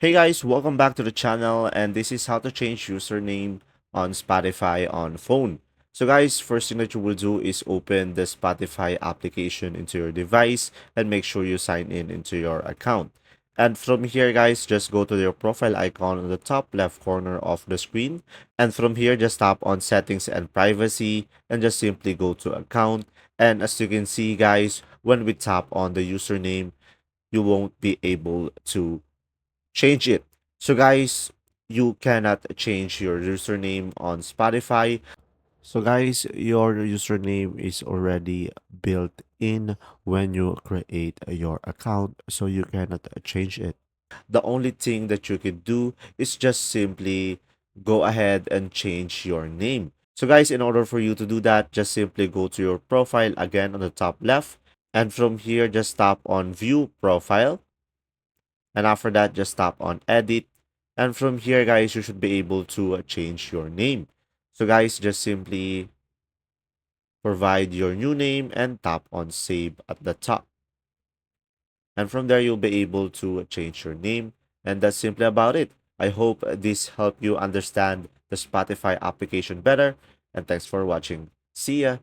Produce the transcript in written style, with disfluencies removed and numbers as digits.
Hey guys, welcome back to the channel, and this is how to change username on Spotify on phone. So guys, first thing that you will do is open the Spotify application into your device and make sure you sign in into your account. And from here guys, just go to your profile icon on the top left corner of the screen. And from here, just tap on settings and privacy and just simply go to account. And as you can see guys, when we tap on the username, you won't be able to change it. So guys, you cannot change your username on Spotify. So guys, your username is already built in when you create your account, so you cannot change it. The only thing that you could do is just simply go ahead and change your name. So guys, in order for you to do that, just simply go to your profile again on the top left. And from here, just tap on view profile. And after that, just tap on edit. And from here, guys, you should be able to change your name. So guys, just simply provide your new name and tap on save at the top. And from there, you'll be able to change your name. And that's simply about it. I hope this helped you understand the Spotify application better. And thanks for watching. See ya.